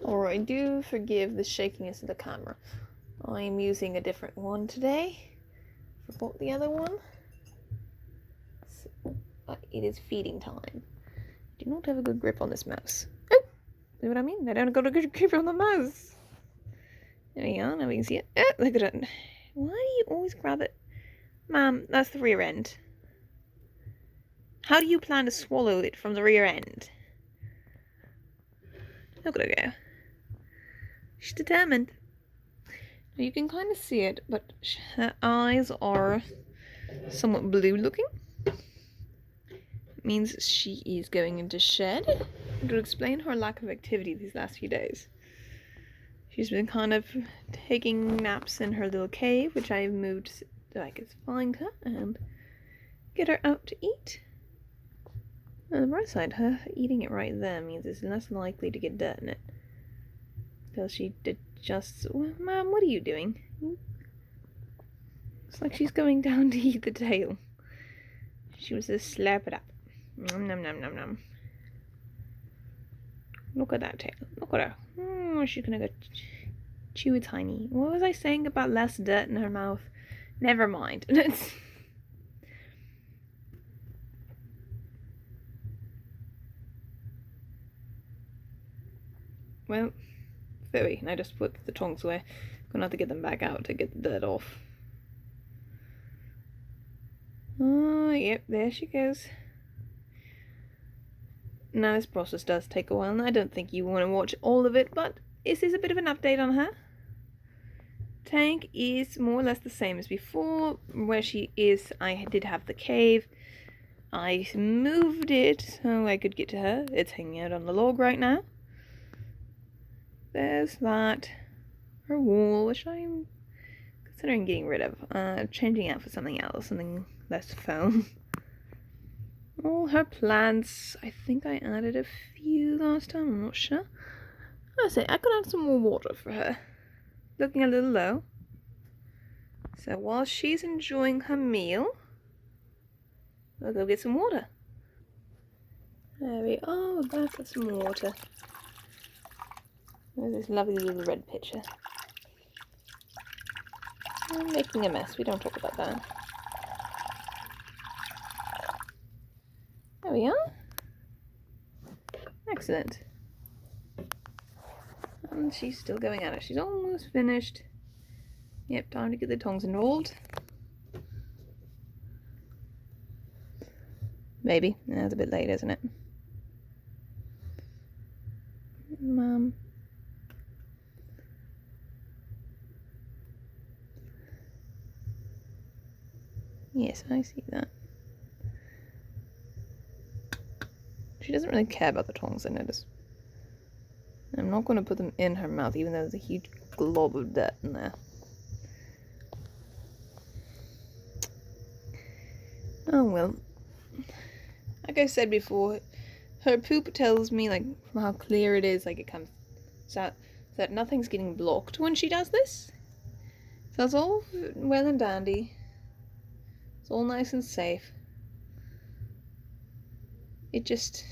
Alright, do forgive the shakiness of the camera. I'm using a different one today. Forgot the other one. It is feeding time. Do not have a good grip on this mouse. Oh! See what I mean? I don't got a good grip on the mouse. There we are, now we can see it. Oh, look at it. Why do you always grab it? Ma'am, that's the rear end. How do you plan to swallow it from the rear end? Look at her go. She's determined. You can kind of see it, but her eyes are somewhat blue looking. It means she is going into shed. To explain her lack of activity these last few days. She's been kind of taking naps in her little cave, which I've moved so I could find her and get her out to eat. On the bright side, her eating it right there means it's less likely to get dirt in it. Because she did just... Well, Ma'am, what are you doing? It's like she's going down to eat the tail. She was just slap it up. Nom nom nom nom nom. Look at that tail. Look at her. Oh, she's gonna go chew a tiny. What was I saying about less dirt in her mouth? Never mind. Well, Zoe, I just put the tongs away. Gonna have to get them back out to get the dirt off. Oh, yep, there she goes. Now, this process does take a while, and I don't think you want to watch all of it, but this is a bit of an update on her. Tank is more or less the same as before. Where she is, I did have the cave. I moved it so I could get to her. It's hanging out on the log right now. There's that. Her wall, which I'm considering getting rid of. Changing out for something else, something less foam. All her plants, I think I added a few last time, I'm not sure. I say, I could have some more water for her. Looking a little low. So while she's enjoying her meal, we'll go get some water. There we are, we're back with some water. There's this lovely little red pitcher. I'm making a mess, we don't talk about that. There we are. Excellent. And she's still going at it. She's almost finished. Yep, time to get the tongs involved. Maybe. That's a bit late, isn't it? Mum. Yes, I see that. She doesn't really care about the tongs, I notice. I'm not going to put them in her mouth, even though there's a huge glob of dirt in there. Oh well. Like I said before, her poop tells me, like, from how clear it is, like, it comes out, that nothing's getting blocked when she does this. So it's all well and dandy. It's all nice and safe. It just...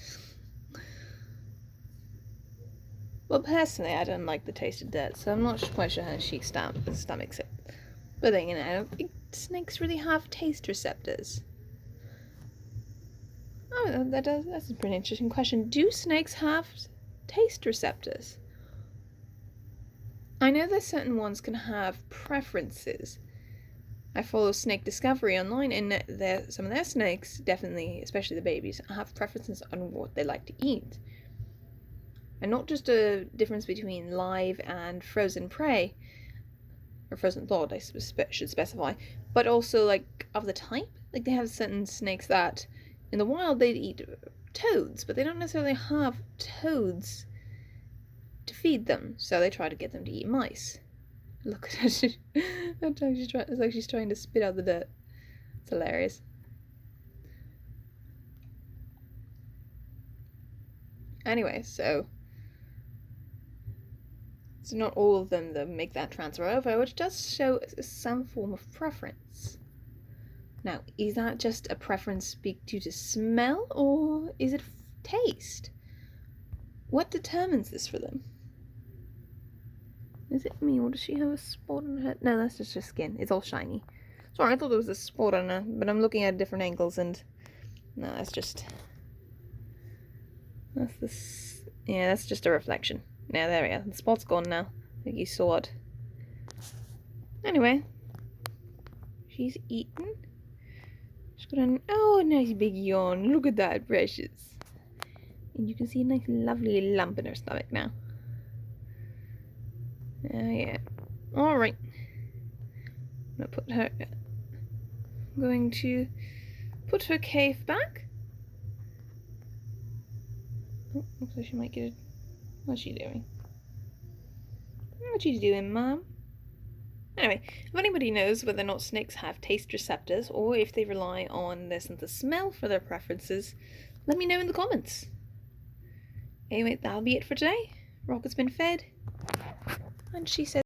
Well, personally, I don't like the taste of dirt, so I'm not quite sure how she stomachs it. But then, I don't think snakes really have taste receptors. Oh, that's a pretty interesting question. Do snakes have taste receptors? I know that certain ones can have preferences. I follow Snake Discovery online, and some of their snakes, definitely, especially the babies, have preferences on what they like to eat. And not just a difference between live and frozen prey, or frozen thawed, I should specify, but also, like, of the type. Like, they have certain snakes that, in the wild, they'd eat toads, but they don't necessarily have toads to feed them, so they try to get them to eat mice. Look at her. It's like she's trying to spit out the dirt. It's hilarious. Anyway, so not all of them that make that transfer over, which does show some form of preference. Now, is that just a preference due to smell, or is it taste? What determines this for them? Is it me, or does she have a spot on her? No, that's just her skin. It's all shiny. Sorry, I thought there was a spot on her, but I'm looking at different angles, and no, that's just... That's this... Yeah, that's just a reflection. Yeah, there we are. The spot's gone now. I think you saw it. Anyway. She's eaten. She's got a nice big yawn. Look at that, precious. And you can see a nice lovely lump in her stomach now. Yeah. Alright. I'm going to put her cave back. Oh, looks like she might get it. What's she doing? What you doing, Mom? Anyway, if anybody knows whether or not snakes have taste receptors or if they rely on their sense of smell for their preferences, let me know in the comments. Anyway, that'll be it for today. Rocket's been fed, and she says